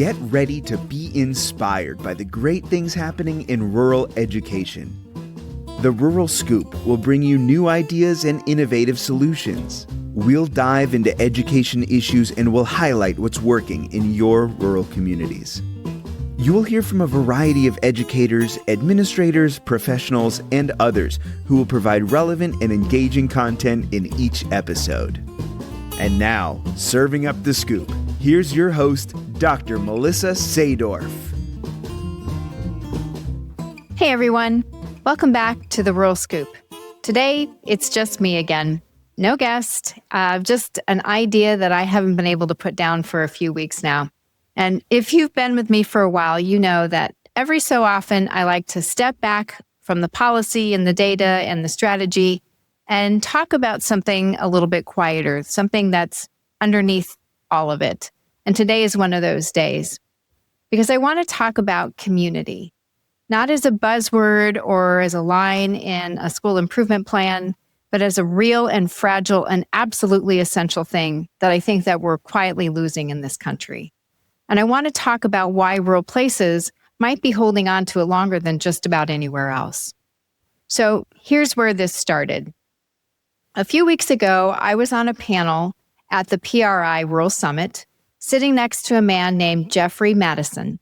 Get ready to be inspired by the great things happening in rural education. The Rural Scoop will bring you new ideas and innovative solutions. We'll dive into education issues and we'll highlight what's working in your rural communities. You'll hear from a variety of educators, administrators, professionals, and others who will provide relevant and engaging content in each episode. And now, serving up the scoop, here's your host, Dr. Melissa Sadorf. Hey everyone, welcome back to the Rural Scoop. Today, it's just me again. No guest, just an idea that I haven't been able to put down for a few weeks now. And if you've been with me for a while, you know that every so often I like to step back from the policy and the data and the strategy and talk about something a little bit quieter, something that's underneath all of it. And today is one of those days because I want to talk about community, not as a buzzword or as a line in a school improvement plan, but as a real and fragile and absolutely essential thing that I think that we're quietly losing in this country. And I want to talk about why rural places might be holding on to it longer than just about anywhere else. So here's where this started. A few weeks ago, I was on a panel at the PRI Rural Summit, sitting next to a man named Jeffrey Matteson.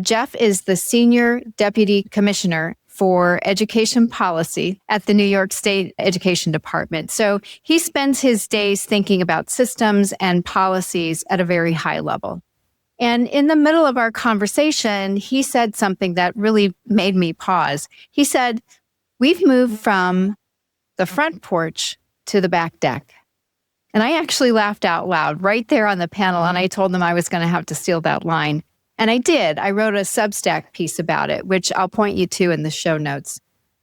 Jeff is the Senior Deputy Commissioner for Education Policy at the New York State Education Department. So he spends his days thinking about systems and policies at a very high level. And in the middle of our conversation, he said something that really made me pause. He said, "We've moved from the front porch to the back deck." And I actually laughed out loud right there on the panel, and I told them I was going to have to steal that line. And I did. I wrote a Substack piece about it, which I'll point you to in the show notes.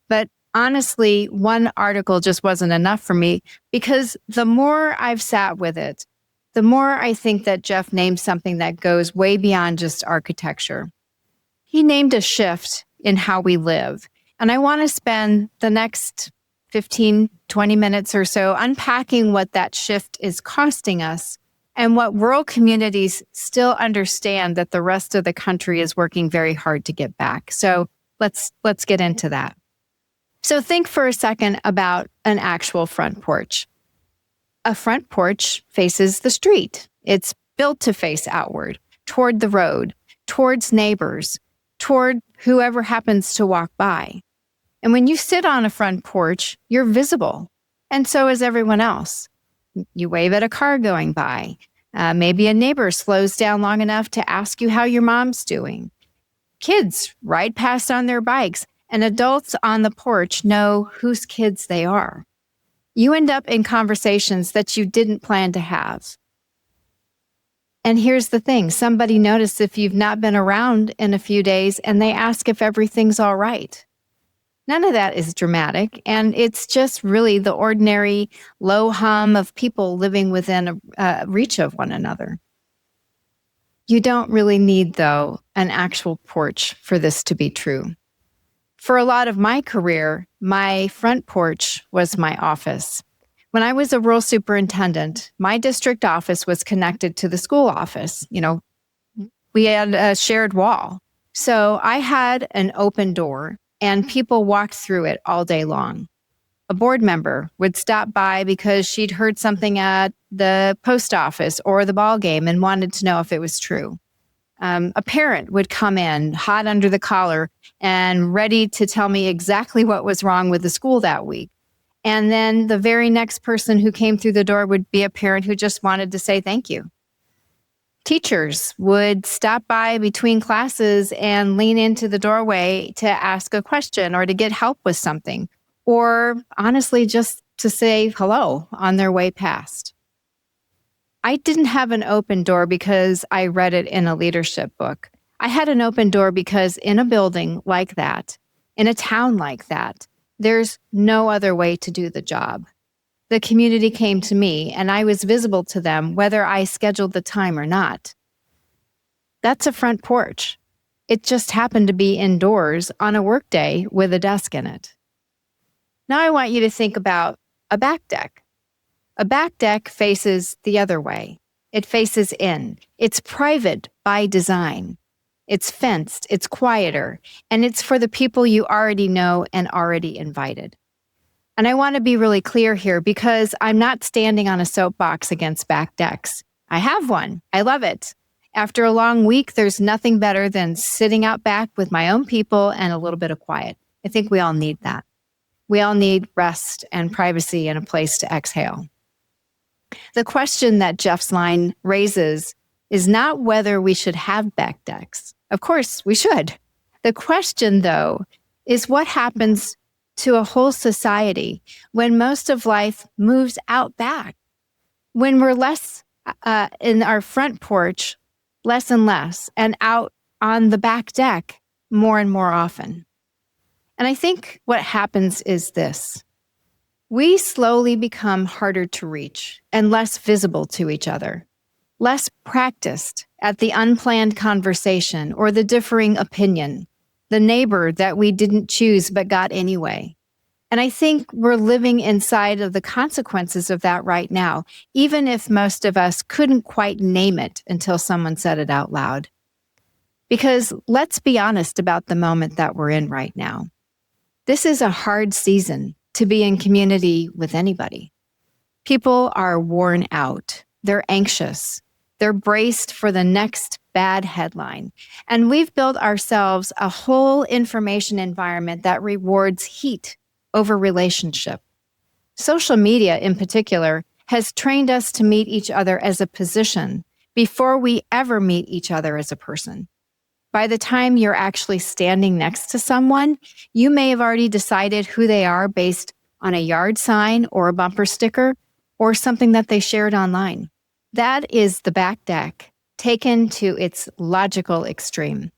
But honestly, one article just wasn't enough for me because the more I've sat with it, the more I think that Jeff named something that goes way beyond just architecture. He named a shift in how we live. And I want to spend the next 15, 20 minutes or so unpacking what that shift is costing us and what rural communities still understand that the rest of the country is working very hard to get back. So let's get into that. So think for a second about an actual front porch. A front porch faces the street. It's built to face outward, toward the road, towards neighbors, toward whoever happens to walk by. And when you sit on a front porch, you're visible, and so is everyone else. You wave at a car going by. Maybe a neighbor slows down long enough to ask you how your mom's doing. Kids ride past on their bikes, and adults on the porch know whose kids they are. You end up in conversations that you didn't plan to have. And here's the thing, somebody noticed if you've not been around in a few days and they ask if everything's all right. None of that is dramatic, and it's just really the ordinary low hum of people living within a reach of one another. You don't really need, though, an actual porch for this to be true. For a lot of my career, my front porch was my office. When I was a rural superintendent, my district office was connected to the school office. We had a shared wall. So I had an open door, and people walked through it all day long. A board member would stop by because she'd heard something at the post office or the ball game and wanted to know if it was true. A parent would come in hot under the collar and ready to tell me exactly what was wrong with the school that week. And then the very next person who came through the door would be a parent who just wanted to say thank you. Teachers would stop by between classes and lean into the doorway to ask a question or to get help with something, or honestly, just to say hello on their way past. I didn't have an open door because I read it in a leadership book. I had an open door because in a building like that, in a town like that, there's no other way to do the job. The community came to me, and I was visible to them whether I scheduled the time or not. That's a front porch. It just happened to be indoors on a workday with a desk in it. Now I want you to think about a back deck. A back deck faces the other way. It faces in. It's private by design. It's fenced, it's quieter, and it's for the people you already know and already invited. And I want to be really clear here because I'm not standing on a soapbox against back decks. I have one. I love it. After a long week, there's nothing better than sitting out back with my own people and a little bit of quiet. I think we all need that. We all need rest and privacy and a place to exhale. The question that Jeff's line raises is not whether we should have back decks. Of course, we should. The question, though, is what happens to a whole society when most of life moves out back? When we're less in our front porch, less and less, and out on the back deck more and more often. And I think what happens is this. We slowly become harder to reach and less visible to each other, less practiced at the unplanned conversation or the differing opinion, the neighbor that we didn't choose but got anyway. And I think we're living inside of the consequences of that right now, even if most of us couldn't quite name it until someone said it out loud. Because let's be honest about the moment that we're in right now. This is a hard season to be in community with anybody. People are worn out. They're anxious. They're braced for the next bad headline. And we've built ourselves a whole information environment that rewards heat over relationship. Social media, in particular, has trained us to meet each other as a position before we ever meet each other as a person. By the time you're actually standing next to someone, you may have already decided who they are based on a yard sign or a bumper sticker or something that they shared online. That is the back deck taken to its logical extreme.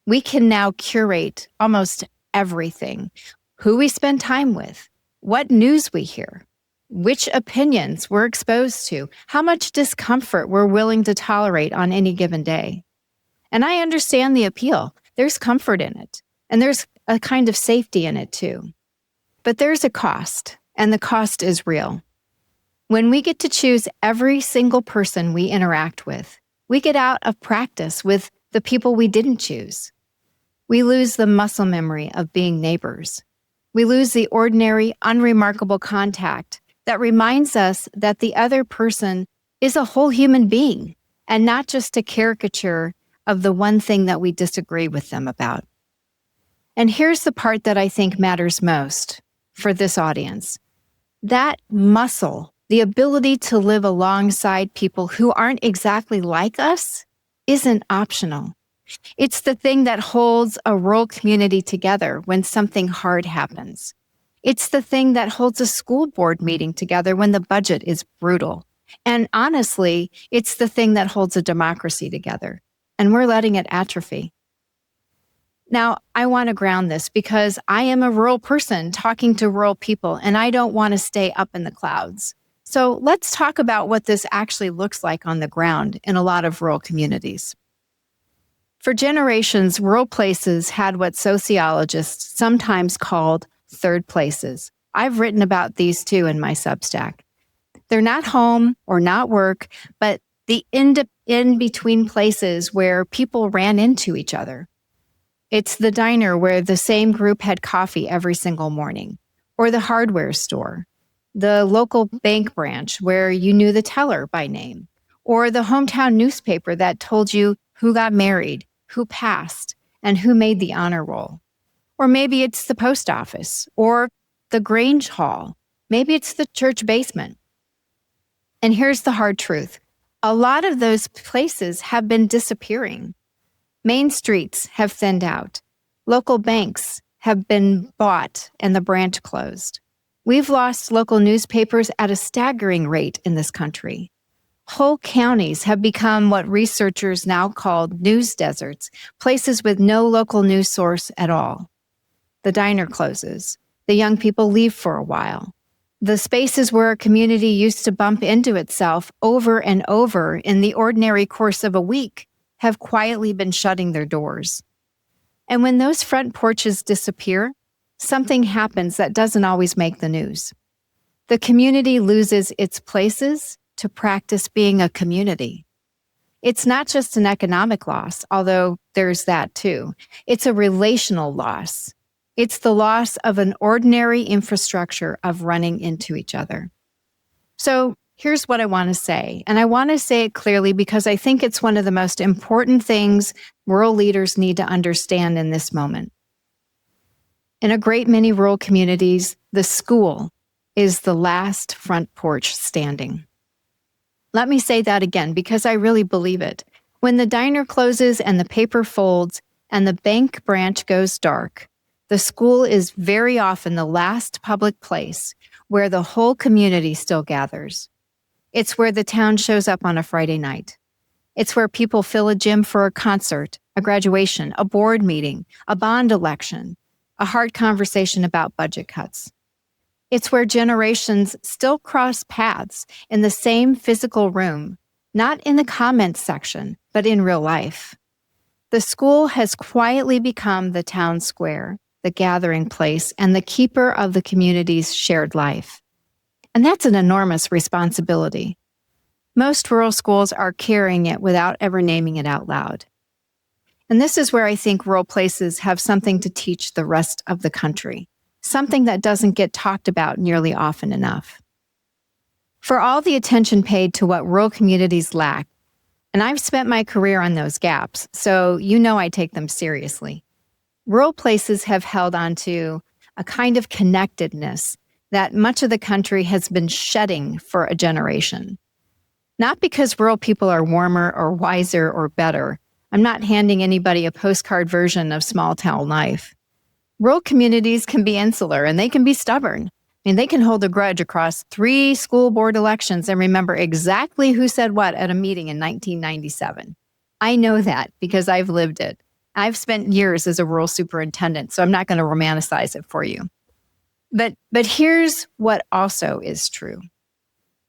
We can now curate almost everything. Who we spend time with, what news we hear, which opinions we're exposed to, how much discomfort we're willing to tolerate on any given day. And I understand the appeal. There's comfort in it, and there's a kind of safety in it too. But there's a cost, and the cost is real. When we get to choose every single person we interact with, we get out of practice with the people we didn't choose. We lose the muscle memory of being neighbors. We lose the ordinary, unremarkable contact that reminds us that the other person is a whole human being and not just a caricature of the one thing that we disagree with them about. And here's the part that I think matters most for this audience. That muscle, the ability to live alongside people who aren't exactly like us, isn't optional. It's the thing that holds a rural community together when something hard happens. It's the thing that holds a school board meeting together when the budget is brutal. And honestly, it's the thing that holds a democracy together. And we're letting it atrophy. Now, I want to ground this because I am a rural person talking to rural people, and I don't want to stay up in the clouds. So let's talk about what this actually looks like on the ground in a lot of rural communities. For generations, rural places had what sociologists sometimes called third places. I've written about these too in my Substack. They're not home or not work, but the in-between places where people ran into each other. It's the diner where the same group had coffee every single morning, or the hardware store, the local bank branch where you knew the teller by name, or the hometown newspaper that told you who got married, who passed, and who made the honor roll. Or maybe it's the post office, or the Grange Hall. Maybe it's the church basement. And here's the hard truth. A lot of those places have been disappearing. Main streets have thinned out. Local banks have been bought and the branch closed. We've lost local newspapers at a staggering rate in this country. Whole counties have become what researchers now call news deserts, places with no local news source at all. The diner closes. The young people leave for a while. The spaces where a community used to bump into itself over and over in the ordinary course of a week have quietly been shutting their doors. And when those front porches disappear, something happens that doesn't always make the news. The community loses its places to practice being a community. It's not just an economic loss, although there's that too. It's a relational loss. It's the loss of an ordinary infrastructure of running into each other. So here's what I want to say, and I want to say it clearly because I think it's one of the most important things rural leaders need to understand in this moment. In a great many rural communities, the school is the last front porch standing. Let me say that again because I really believe it. When the diner closes and the paper folds and the bank branch goes dark, the school is very often the last public place where the whole community still gathers. It's where the town shows up on a Friday night. It's where people fill a gym for a concert, a graduation, a board meeting, a bond election, a hard conversation about budget cuts. It's where generations still cross paths in the same physical room, not in the comments section, but in real life. The school has quietly become the town square, the gathering place, and the keeper of the community's shared life. And that's an enormous responsibility. Most rural schools are carrying it without ever naming it out loud. And this is where I think rural places have something to teach the rest of the country, something that doesn't get talked about nearly often enough. For all the attention paid to what rural communities lack, and I've spent my career on those gaps, so you know I take them seriously. Rural places have held on to a kind of connectedness that much of the country has been shedding for a generation. Not because rural people are warmer or wiser or better. I'm not handing anybody a postcard version of small town life. Rural communities can be insular and they can be stubborn. I mean, they can hold a grudge across 3 school board elections and remember exactly who said what at a meeting in 1997. I know that because I've lived it. I've spent years as a rural superintendent, so I'm not going to romanticize it for you. But here's what also is true.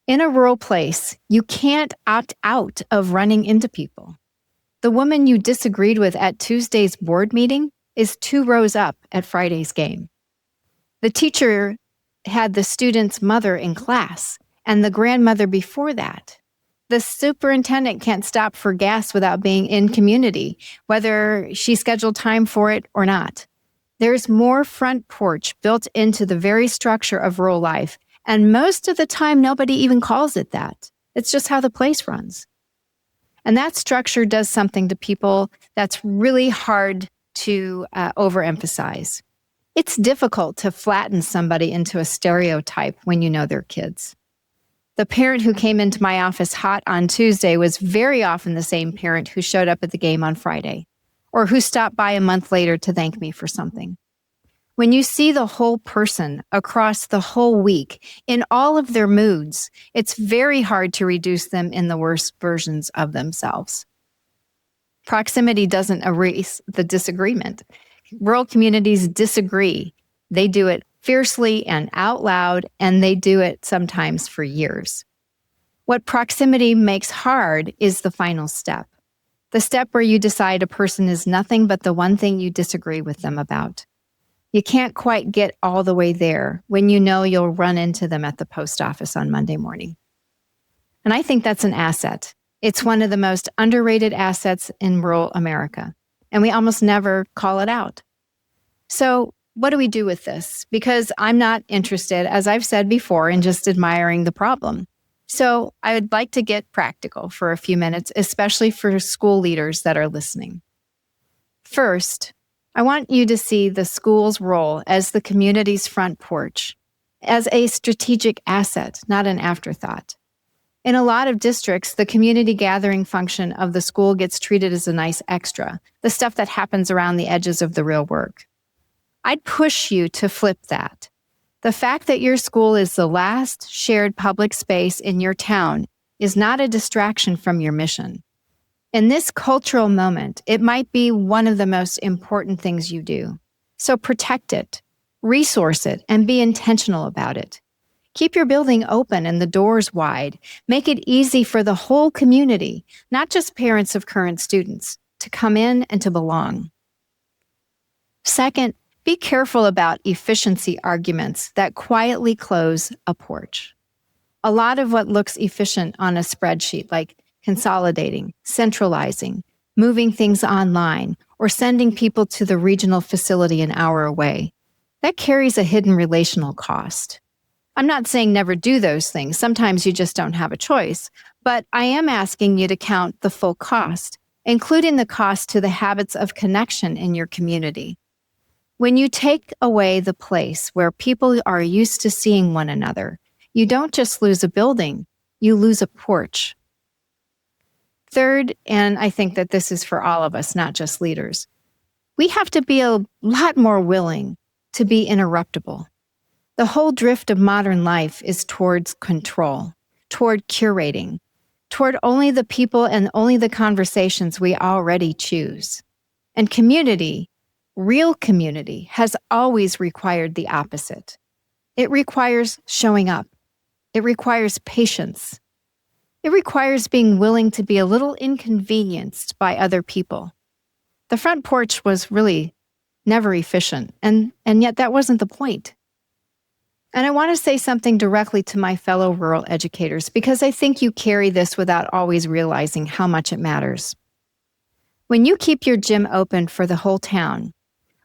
In a rural place, you can't opt out of running into people. The woman you disagreed with at Tuesday's board meeting is 2 rows up at Friday's game. The teacher had the student's mother in class and the grandmother before that. The superintendent can't stop for gas without being in community, whether she scheduled time for it or not. There's more front porch built into the very structure of rural life, and most of the time nobody even calls it that. It's just how the place runs. And that structure does something to people that's really hard to overemphasize. It's difficult to flatten somebody into a stereotype when you know their kids. The parent who came into my office hot on Tuesday was very often the same parent who showed up at the game on Friday, or who stopped by a month later to thank me for something. When you see the whole person across the whole week in all of their moods, it's very hard to reduce them in the worst versions of themselves. Proximity doesn't erase the disagreement. Rural communities disagree. They do it fiercely and out loud, and they do it sometimes for years. What proximity makes hard is the final step. The step where you decide a person is nothing but the one thing you disagree with them about. You can't quite get all the way there when you know you'll run into them at the post office on Monday morning. And I think that's an asset. It's one of the most underrated assets in rural America, and we almost never call it out. So what do we do with this? Because I'm not interested, as I've said before, in just admiring the problem. So I would like to get practical for a few minutes, especially for school leaders that are listening. First, I want you to see the school's role as the community's front porch, as a strategic asset, not an afterthought. In a lot of districts, the community gathering function of the school gets treated as a nice extra, the stuff that happens around the edges of the real work. I'd push you to flip that. The fact that your school is the last shared public space in your town is not a distraction from your mission. In this cultural moment, it might be one of the most important things you do. So protect it, resource it, and be intentional about it. Keep your building open and the doors wide. Make it easy for the whole community, not just parents of current students, to come in and to belong. Second, be careful about efficiency arguments that quietly close a porch. A lot of what looks efficient on a spreadsheet, like consolidating, centralizing, moving things online, or sending people to the regional facility an hour away, that carries a hidden relational cost. I'm not saying never do those things. Sometimes you just don't have a choice. But I am asking you to count the full cost, including the cost to the habits of connection in your community. When you take away the place where people are used to seeing one another, you don't just lose a building, you lose a porch. Third, and I think that this is for all of us, not just leaders, we have to be a lot more willing to be interruptible. The whole drift of modern life is towards control, toward curating, toward only the people and only the conversations we already choose. And community, real community, has always required the opposite. It requires showing up. It requires patience. It requires being willing to be a little inconvenienced by other people. The front porch was really never efficient, and yet that wasn't the point. And I want to say something directly to my fellow rural educators, because I think you carry this without always realizing how much it matters. When you keep your gym open for the whole town,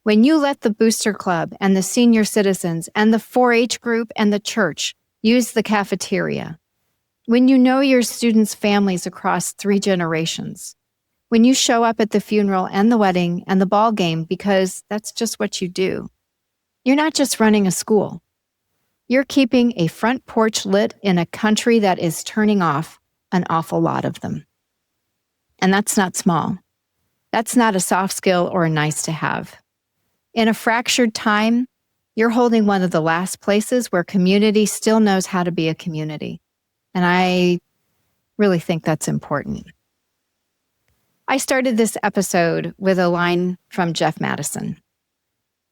when you let the booster club and the senior citizens and the 4-H group and the church use the cafeteria, when you know your students' families across 3 generations, when you show up at the funeral and the wedding and the ball game because that's just what you do, you're not just running a school. You're keeping a front porch lit in a country that is turning off an awful lot of them. And that's not small. That's not a soft skill or a nice to have. In a fractured time, you're holding one of the last places where community still knows how to be a community. And I really think that's important. I started this episode with a line from Jeff Matteson.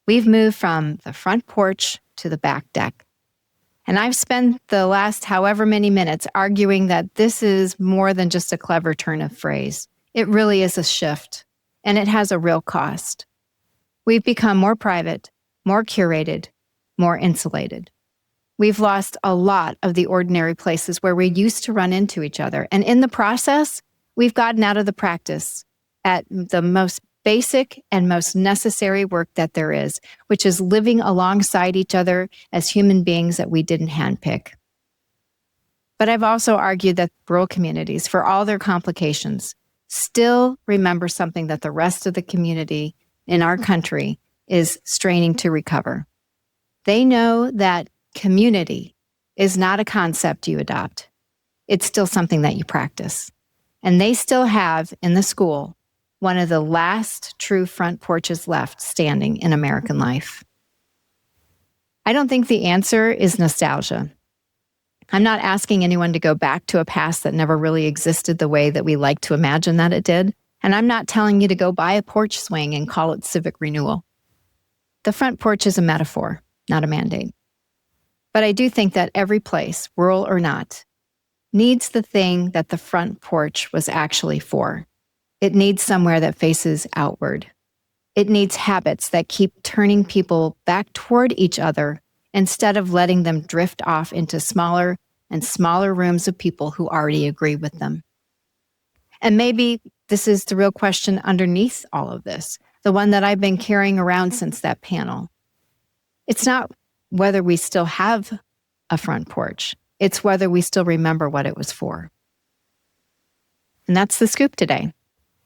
We've moved from the front porch to the back deck. And I've spent the last however many minutes arguing that this is more than just a clever turn of phrase. It really is a shift, and it has a real cost. We've become more private, more curated, more insulated. We've lost a lot of the ordinary places where we used to run into each other. And in the process, we've gotten out of the practice at the most basic and most necessary work that there is, which is living alongside each other as human beings that we didn't handpick. But I've also argued that rural communities, for all their complications, still remember something that the rest of the community in our country is straining to recover. They know that community is not a concept you adopt. It's still something that you practice. And they still have in the school one of the last true front porches left standing in American life. I don't think the answer is nostalgia. I'm not asking anyone to go back to a past that never really existed the way that we like to imagine that it did. And I'm not telling you to go buy a porch swing and call it civic renewal. The front porch is a metaphor, not a mandate. But I do think that every place, rural or not, needs the thing that the front porch was actually for. It needs somewhere that faces outward. It needs habits that keep turning people back toward each other instead of letting them drift off into smaller and smaller rooms of people who already agree with them. And maybe this is the real question underneath all of this, the one that I've been carrying around since that panel. It's not whether we still have a front porch. It's whether we still remember what it was for. And that's the scoop today.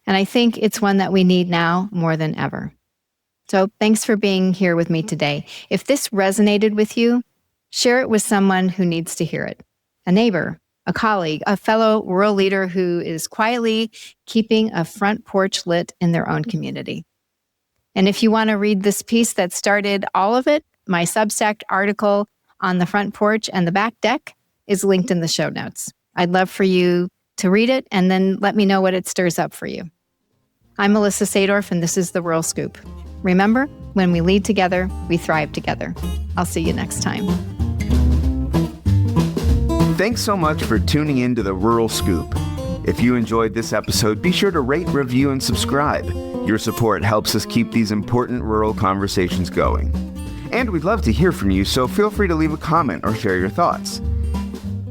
And I think it's one that we need now more than ever. So thanks for being here with me today. If this resonated with you, share it with someone who needs to hear it. A neighbor, a colleague, a fellow rural leader who is quietly keeping a front porch lit in their own community. And if you want to read this piece that started all of it, my Substack article on the front porch and the back deck is linked in the show notes. I'd love for you to read it and then let me know what it stirs up for you. I'm Melissa Sadorf, and this is The Rural Scoop. Remember, when we lead together, we thrive together. I'll see you next time. Thanks so much for tuning in to The Rural Scoop. If you enjoyed this episode, be sure to rate, review, and subscribe. Your support helps us keep these important rural conversations going. And we'd love to hear from you, so feel free to leave a comment or share your thoughts.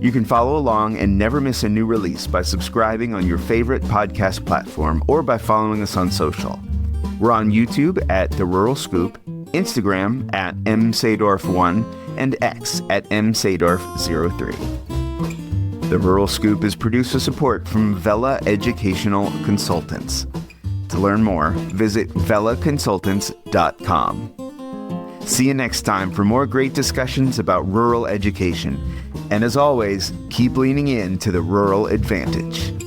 You can follow along and never miss a new release by subscribing on your favorite podcast platform or by following us on social. We're on YouTube at The Rural Scoop, Instagram at msadorf1, and X at msadorf03. The Rural Scoop is produced with support from Vela Educational Consultants. To learn more, visit velaconsultants.com. See you next time for more great discussions about rural education. And as always, keep leaning in to the rural advantage.